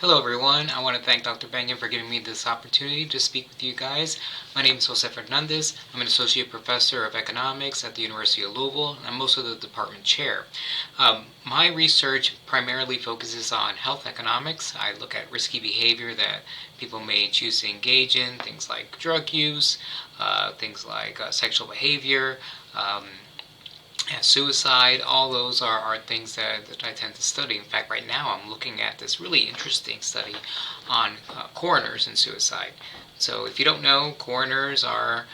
Hello everyone, I want to thank Dr. Bengen for giving me this opportunity to speak with you guys. My name is Jose Fernandez. I'm an Associate Professor of Economics at the University of Louisville, and I'm also the Department Chair. My research primarily focuses on health economics. I look at risky behavior that people may choose to engage in, things like drug use, things like sexual behavior, suicide. All those are things that I tend to study. In fact, right now I'm looking at this really interesting study on coroners and suicide. So if you don't know, coroners are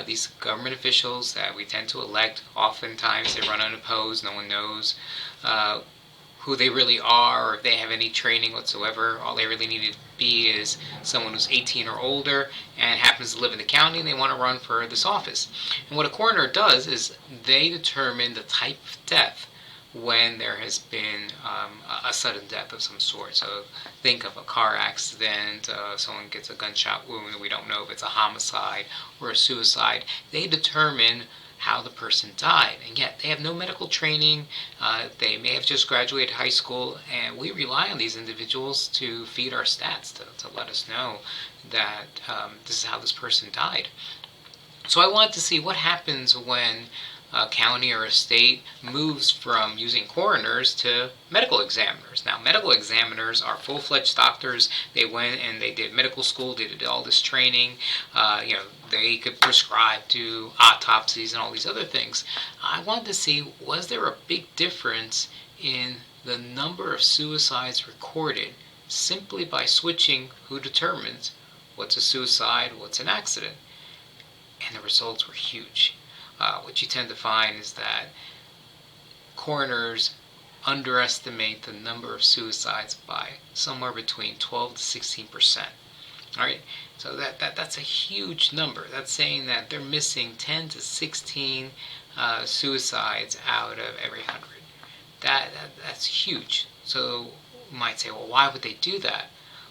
these government officials that we tend to elect. Oftentimes they run unopposed. No one knows who they really are or if they have any training whatsoever. All they really need to be is someone who's 18 or older and happens to live in the county and they want to run for this office. And what a coroner does is they determine the type of death when there has been a sudden death of some sort. So think of a car accident, someone gets a gunshot wound, we don't know if it's a homicide or a suicide. They determine how the person died, and yet they have no medical training. They may have just graduated high school, and we rely on these individuals to feed our stats, to let us know that this is how this person died. So I wanted to see what happens when a county or a state moves from using coroners to medical examiners. Now, medical examiners are full-fledged doctors. They went and they did medical school. They did all this training. They could prescribe to autopsies and all these other things. I wanted to see, was there a big difference in the number of suicides recorded simply by switching who determines what's a suicide, what's an accident? And the results were huge. What you tend to find is that coroners underestimate the number of suicides by somewhere between 12 to 16%. All right, so that's a huge number. That's saying that they're missing 10 to 16 suicides out of every 100. That's huge. So you might say, well, why would they do that?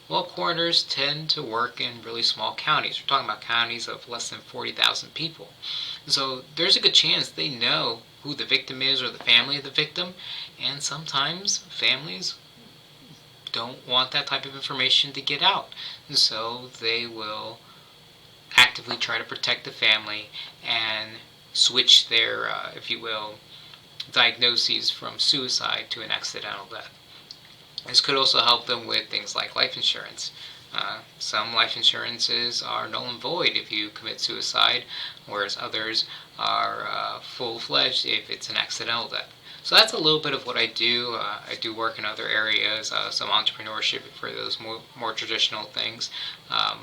Well, coroners tend to work in really small counties. We're talking about counties of less than 40,000 people. So there's a good chance they know who the victim is or the family of the victim, and sometimes families don't want that type of information to get out. And so they will actively try to protect the family and switch their, if you will, diagnoses from suicide to an accidental death. This could also help them with things like life insurance. Some life insurances are null and void if you commit suicide, whereas others are full-fledged if it's an accidental death. So that's a little bit of what I do. I do work in other areas, some entrepreneurship for those more traditional things,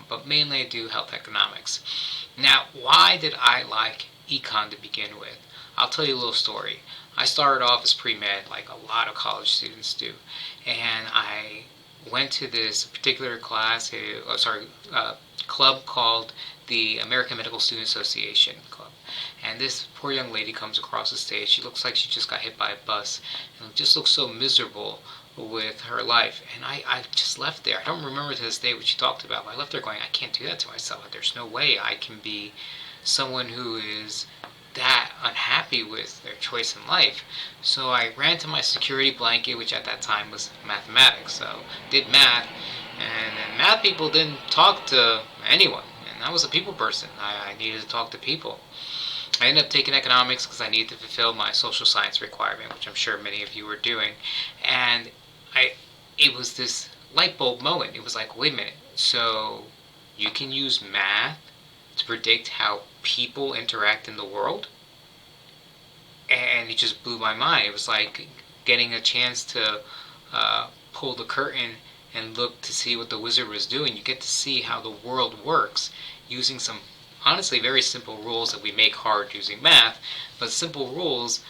but mainly I do health economics. Now, why did I like econ to begin with? I'll tell you a little story. I started off as pre-med, like a lot of college students do, and I went to this particular club called the American Medical Student Association Club. And this poor young lady comes across the stage. She looks like she just got hit by a bus and just looks so miserable with her life. And I just left there. I don't remember to this day what she talked about, but I left there going, I can't do that to myself. There's no way I can be someone who is that unhappy with their choice in life. So I ran to my security blanket, which at that time was mathematics. So did math, and math people didn't talk to anyone, and I was a people person. I needed to talk to people. I ended up taking economics because I needed to fulfill my social science requirement, which I'm sure many of you are doing. And it was this light bulb moment. It was like, wait a minute, so you can use math to predict how people interact in the world? And it just blew my mind. It was like getting a chance to pull the curtain and look to see what the wizard was doing. You get to see how the world works using some honestly very simple rules that we make hard using math, but simple rules,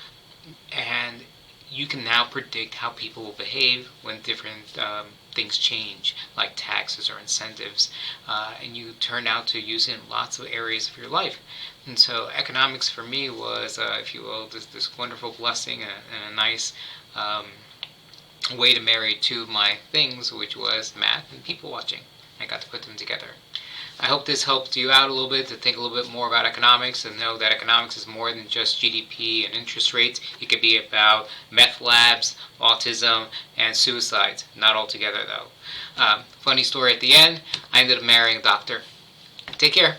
and you can now predict how people will behave when different things change, like taxes or incentives, and you turn out to use it in lots of areas of your life. And so economics for me was, if you will, this wonderful blessing and a nice way to marry two of my things, which was math and people watching. I got to put them together. I hope this helped you out a little bit to think a little bit more about economics and know that economics is more than just GDP and interest rates. It could be about meth labs, autism, and suicides. Not all together, though. Funny story at the end, I ended up marrying a doctor. Take care.